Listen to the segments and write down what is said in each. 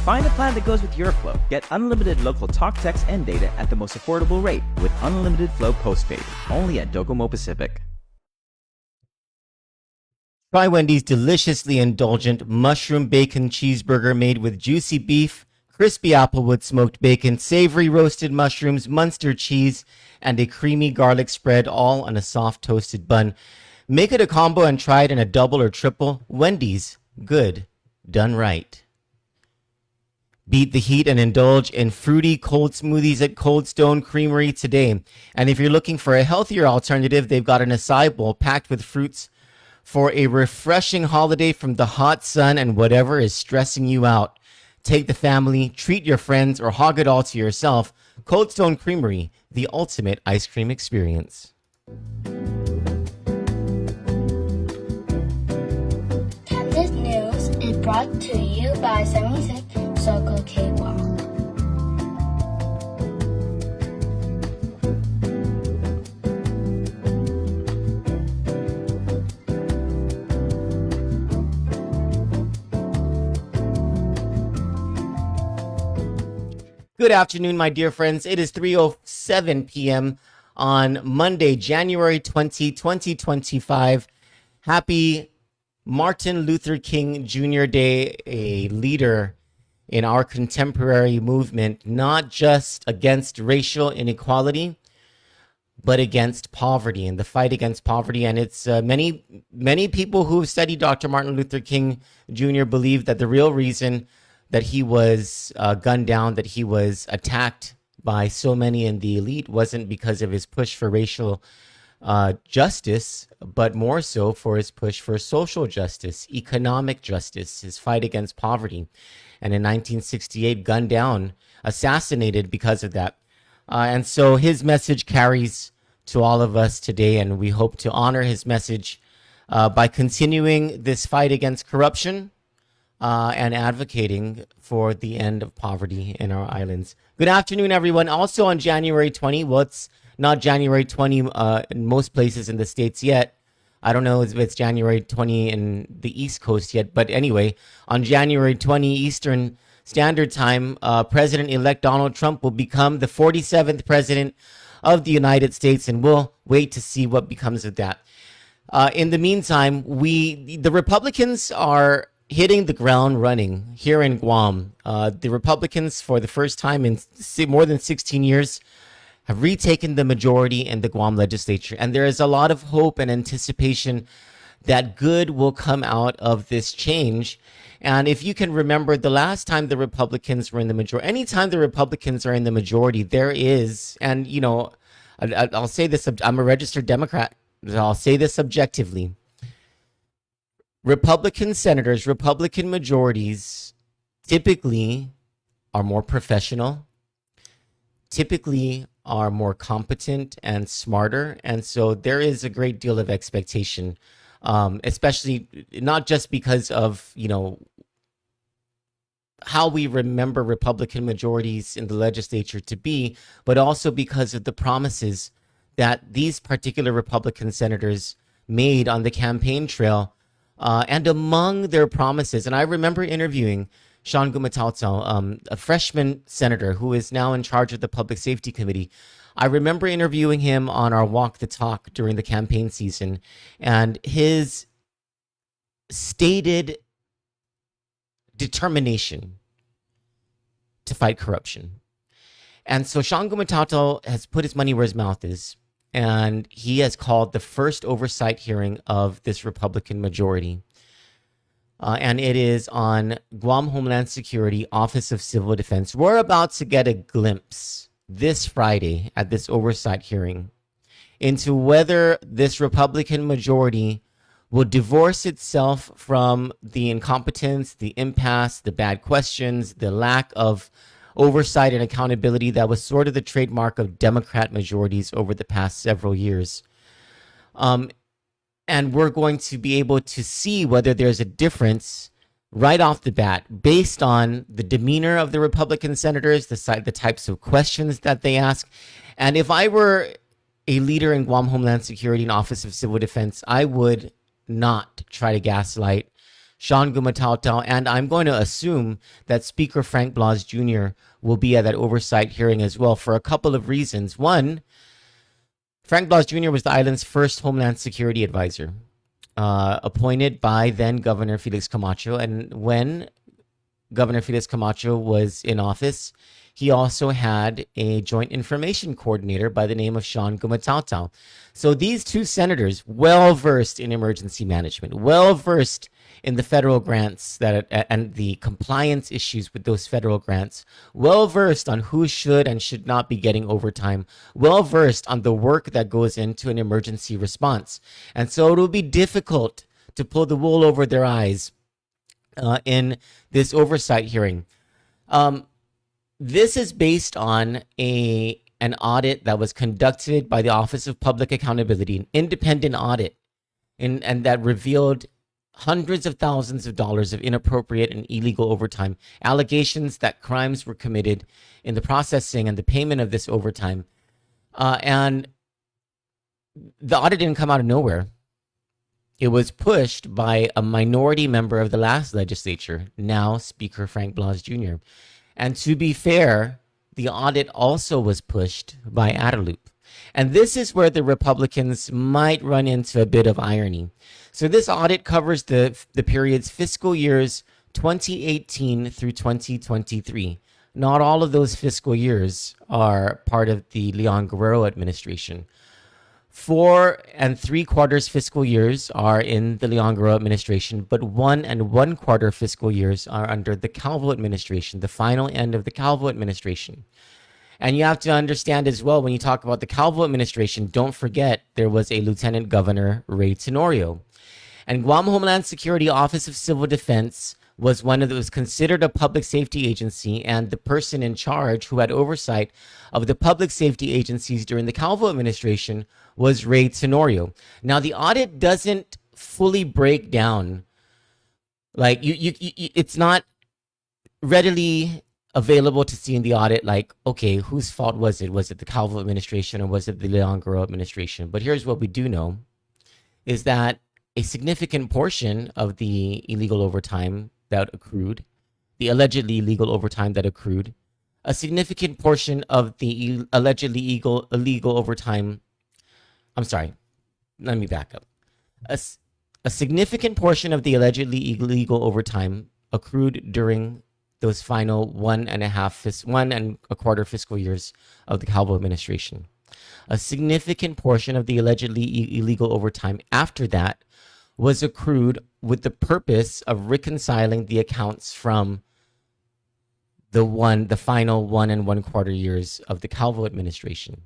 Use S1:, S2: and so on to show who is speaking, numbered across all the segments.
S1: Find a plan that goes with your flow. Get unlimited local talk, text, and data at the most affordable rate with Unlimited Flow Postpaid, only at Docomo Pacific.
S2: Try Wendy's deliciously indulgent mushroom bacon cheeseburger made with juicy beef, crispy applewood smoked bacon, savory roasted mushrooms, Munster cheese, and a creamy garlic spread, all on a soft toasted bun. Make it a combo and try it in a double or triple. Wendy's, good, done right. Beat the heat and indulge in fruity cold smoothies at Cold Stone Creamery today. And if you're looking for a healthier alternative, they've got an acai bowl packed with fruits for a refreshing holiday from the hot sun and whatever is stressing you out. Take the family, treat your friends, or hog it all to yourself. Cold Stone Creamery, the ultimate ice cream experience.
S3: Kandit News is brought to you by 76 Circle K Guam.
S2: Good afternoon, my dear friends. It is 3:07 p.m. on Monday, January 20, 2025. Happy Martin Luther King Jr. Day, a leader in our contemporary movement, not just against racial inequality, but against poverty and the fight against poverty. And it's many people who have studied Dr. Martin Luther King Jr. believe that the real reason that he was gunned down, that he was attacked by so many in the elite wasn't because of his push for racial justice, but more so for his push for social justice, economic justice, his fight against poverty. And in 1968, gunned down, assassinated because of that. And so his message carries to all of us today, and we hope to honor his message by continuing this fight against corruption and advocating for the end of poverty in our islands. Good afternoon, everyone. Also on January 20, well, it's not January 20 in most places in the States yet. I don't know if it's January 20 in the East Coast yet, but anyway, on January 20 Eastern Standard Time, President-elect Donald Trump will become the 47th president of the United States, and we'll wait to see what becomes of that. In the meantime, the Republicans are hitting the ground running here in Guam. The Republicans, for the first time in more than 16 years, have retaken the majority in the Guam legislature. And there is a lot of hope and anticipation that good will come out of this change. And if you can remember, the last time the Republicans were in the majority, anytime the Republicans are in the majority, there is, and you know, I'll say this, I'm a registered Democrat, so I'll say this objectively. Republican senators, Republican majorities typically are more professional, typically are more competent and smarter. And so there is a great deal of expectation especially not just because of, how we remember Republican majorities in the legislature to be, but also because of the promises that these particular Republican senators made on the campaign trail. And among their promises, and I remember interviewing Shawn Gumataotao, a freshman senator who is now in charge of the Public Safety Committee. I remember interviewing him on our Walk the Talk during the campaign season, and his stated determination to fight corruption. And so Shawn Gumataotao has put his money where his mouth is, and he has called the first oversight hearing of this Republican majority. And it is on Guam Homeland Security, Office of Civil Defense. We're about to get a glimpse this Friday at this oversight hearing into whether this Republican majority will divorce itself from the incompetence, the impasse, the bad questions, the lack of oversight and accountability that was sort of the trademark of Democrat majorities over the past several years. And we're going to be able to see whether there's a difference right off the bat based on the demeanor of the Republican senators, the types of questions that they ask. And if I were a leader in Guam Homeland Security and Office of Civil Defense, I would not try to gaslight Shawn Gumataotao, and I'm going to assume that Speaker Frank Blas Jr. will be at that oversight hearing as well for a couple of reasons. One, Frank Blas Jr. was the island's first Homeland Security advisor, appointed by then Governor Felix Camacho. And when Governor Felix Camacho was in office, he also had a joint information coordinator by the name of Shawn Gumataotao. So these two senators, well-versed in emergency management, well-versed in the federal grants and the compliance issues with those federal grants, well-versed on who should and should not be getting overtime, well-versed on the work that goes into an emergency response. And so it will be difficult to pull the wool over their eyes in this oversight hearing. This is based on an audit that was conducted by the Office of Public Accountability, an independent audit, and that revealed hundreds of thousands of dollars of inappropriate and illegal overtime, allegations that crimes were committed in the processing and the payment of this overtime. And the audit didn't come out of nowhere. It was pushed by a minority member of the last legislature, now Speaker Frank Blas Jr. And to be fair, the audit also was pushed by Audit. And this is where the Republicans might run into a bit of irony. So this audit covers the periods fiscal years 2018 through 2023. Not all of those fiscal years are part of the Leon Guerrero administration. 4 3/4 fiscal years are in the Leon Guerrero administration, but 1 1/4 fiscal years are under the Calvo administration, the final end of the Calvo administration. And you have to understand as well, when you talk about the Calvo administration, don't forget there was a Lieutenant Governor, Ray Tenorio. And Guam Homeland Security Office of Civil Defense was one of those considered a public safety agency, and the person in charge who had oversight of the public safety agencies during the Calvo administration was Ray Tenorio. Now, the audit doesn't fully break down, like it's not readily available to see in the audit, like, okay, whose fault was it? Was it the Calvo administration or was it the Leon Guerrero administration? But here's what we do know, is that a significant portion of the illegal overtime that accrued, the allegedly illegal overtime that accrued, a significant portion of the allegedly illegal overtime, I'm sorry, let me back up. A significant portion of the allegedly illegal overtime accrued during those final 1 1/4 fiscal years of the Calvo administration. A significant portion of the allegedly illegal overtime after that was accrued with the purpose of reconciling the accounts from the final 1 1/4 years of the Calvo administration.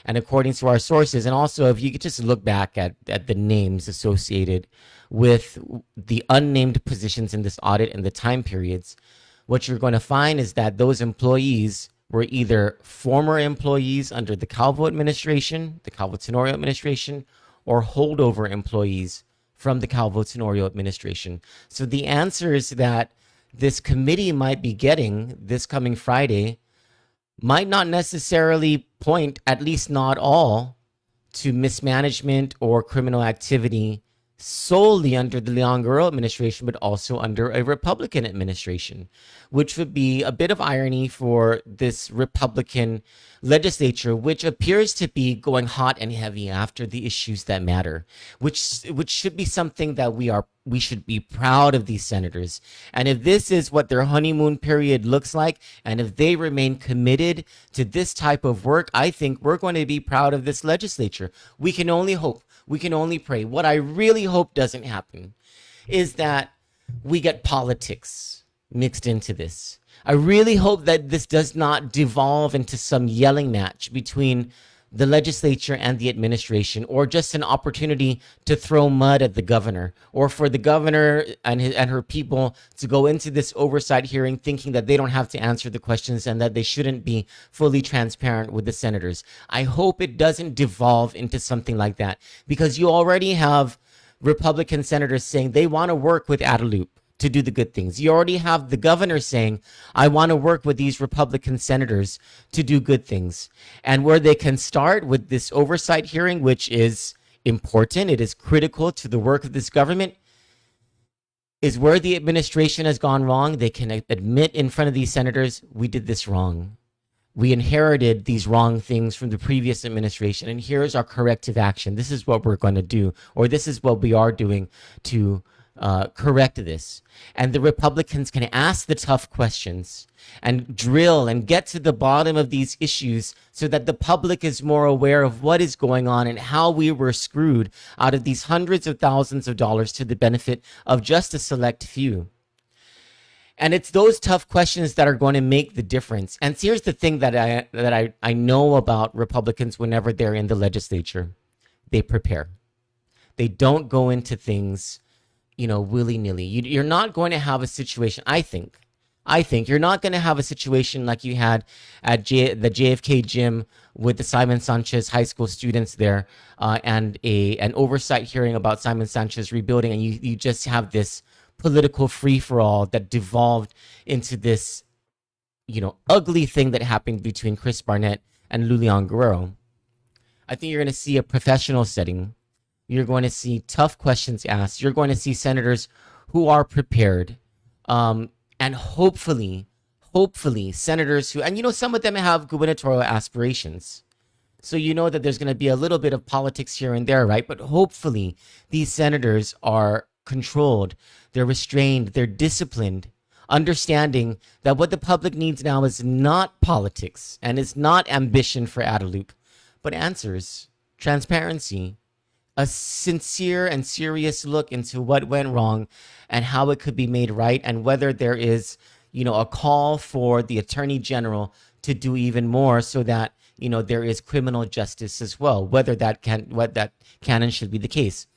S2: And according to our sources, and also if you could just look back at the names associated with the unnamed positions in this audit and the time periods, what you're going to find is that those employees were either former employees under the Calvo administration, the Calvo Tenorio administration, or holdover employees from the Calvo Tenorio administration. So the answers that this committee might be getting this coming Friday might not necessarily point, at least not all, to mismanagement or criminal activity solely under the Leon Guerrero administration, but also under a Republican administration, which would be a bit of irony for this Republican legislature, which appears to be going hot and heavy after the issues that matter, which should be something that we should be proud of these senators. And if this is what their honeymoon period looks like, and if they remain committed to this type of work, I think we're going to be proud of this legislature. We can only hope. We can only pray. What I really hope doesn't happen is that we get politics mixed into this. I really hope that this does not devolve into some yelling match between the legislature and the administration, or just an opportunity to throw mud at the governor, or for the governor and her people to go into this oversight hearing thinking that they don't have to answer the questions and that they shouldn't be fully transparent with the senators. I hope it doesn't devolve into something like that, because you already have Republican senators saying they want to work with Adelup to do the good things. You already have the governor saying, I want to work with these Republican senators to do good things. And where they can start with this oversight hearing, which is important, it is critical to the work of this government, is where the administration has gone wrong. They can admit in front of these senators, we did this wrong. We inherited these wrong things from the previous administration, and here's our corrective action. This is what we're going to do, or this is what we are doing to correct this. And the Republicans can ask the tough questions and drill and get to the bottom of these issues so that the public is more aware of what is going on and how we were screwed out of these hundreds of thousands of dollars to the benefit of just a select few. And it's those tough questions that are going to make the difference. And here's the thing that I know about Republicans whenever they're in the legislature. They prepare. They don't go into things willy-nilly. You're not going to have a situation, I think you're not going to have a situation like you had at the JFK gym with the Simon Sanchez high school students there, and an oversight hearing about Simon Sanchez rebuilding, and you just have this political free-for-all that devolved into this, ugly thing that happened between Chris Barnett and Leon Guerrero. I think you're going to see a professional setting. You're going to see tough questions asked. You're going to see senators who are prepared. And hopefully senators who, and some of them have gubernatorial aspirations. So that there's going to be a little bit of politics here and there, right? But hopefully these senators are controlled, they're restrained, they're disciplined, understanding that what the public needs now is not politics and is not ambition for Adelup, but answers, transparency, a sincere and serious look into what went wrong and how it could be made right, and whether there is, a call for the Attorney General to do even more so that, there is criminal justice as well, what that can and should be the case.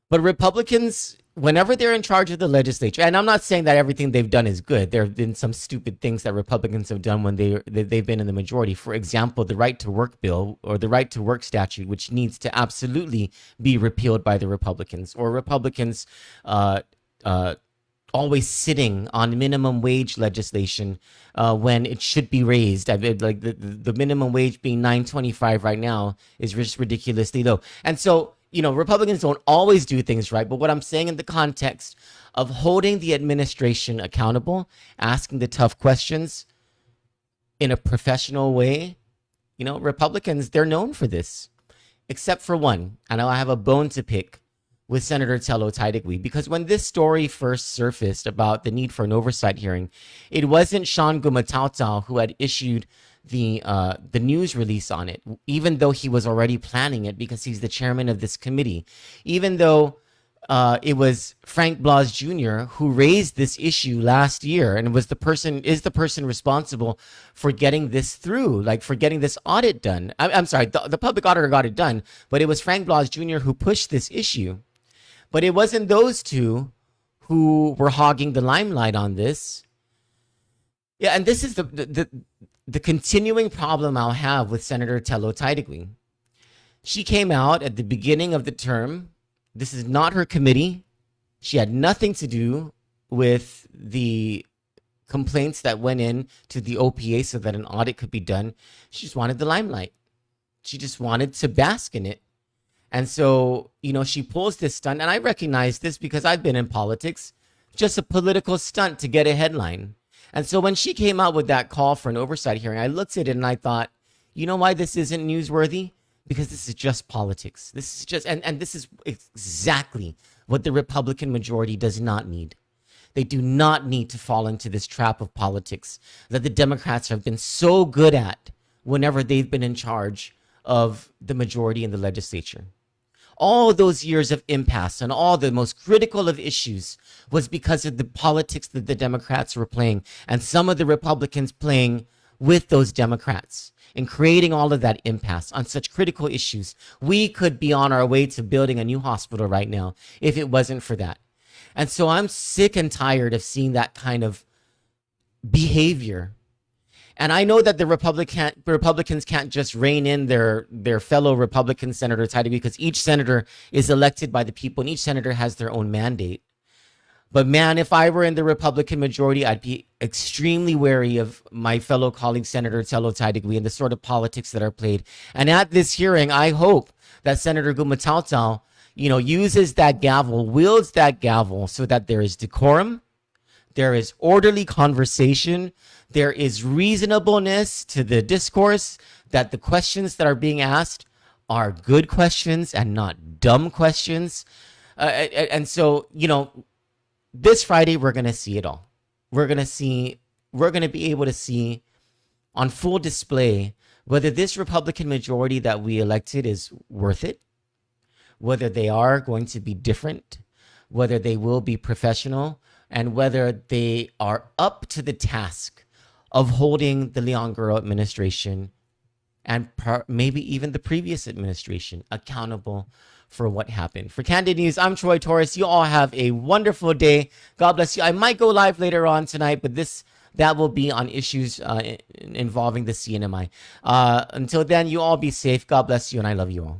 S2: But Republicans, whenever they're in charge of the legislature, and I'm not saying that everything they've done is good. There have been some stupid things that Republicans have done when they've been in the majority. For example, the right to work bill, or the right to work statute, which needs to absolutely be repealed by the Republicans, or Republicans always sitting on minimum wage legislation when it should be raised. Like the minimum wage being $9.25 right now is just ridiculously low. And so, Republicans don't always do things right, but what I'm saying in the context of holding the administration accountable, asking the tough questions in a professional way, Republicans, they're known for this, except for one. And I have a bone to pick with Senator Tello Taitigui, because when this story first surfaced about the need for an oversight hearing, it wasn't Shawn Gumataotao who had issued the news release on it, even though he was already planning it because he's the chairman of this committee, even though it was Frank Blas Jr. who raised this issue last year and is the person responsible for getting this through, like for getting this audit done. I'm sorry, the public auditor got it done, but it was Frank Blas Jr. who pushed this issue. But it wasn't those two who were hogging the limelight on this. Yeah, and this is the continuing problem I'll have with Senator Tello Taitigui. She came out at the beginning of the term This is not her committee. She had nothing to do with the complaints that went in to the OPA so that an audit could be done. She just wanted the limelight. She just wanted to bask in it. And so, she pulls this stunt, and I recognize this because I've been in politics, just a political stunt to get a headline. And so when she came out with that call for an oversight hearing, I looked at it and I thought, you know why this isn't newsworthy? Because this is just politics. This is just, and this is exactly what the Republican majority does not need. They do not need to fall into this trap of politics that the Democrats have been so good at whenever they've been in charge of the majority in the legislature. All those years of impasse and all the most critical of issues was because of the politics that the Democrats were playing, and some of the Republicans playing with those Democrats and creating all of that impasse on such critical issues. We could be on our way to building a new hospital right now if it wasn't for that. And so I'm sick and tired of seeing that kind of behavior. And I know that the Republicans can't just rein in their fellow Republican senators, because each senator is elected by the people and each senator has their own mandate. But man, if I were in the Republican majority, I'd be extremely wary of my fellow colleague, Senator Telo Taidegui, and the sort of politics that are played. And at this hearing, I hope that Senator Gumataotao, uses that gavel, wields that gavel so that there is decorum, there is orderly conversation, there is reasonableness to the discourse, that the questions that are being asked are good questions and not dumb questions. And so, this Friday, we're going to see it all. We're going to be able to see on full display whether this Republican majority that we elected is worth it, whether they are going to be different, whether they will be professional, and whether they are up to the task of holding the Leon Guerrero administration and maybe even the previous administration accountable for what happened. For Kandit News, I'm Troy Torres. You all have a wonderful day. God bless you. I might go live later on tonight, but that will be on issues involving the CNMI. Until then, you all be safe. God bless you, and I love you all.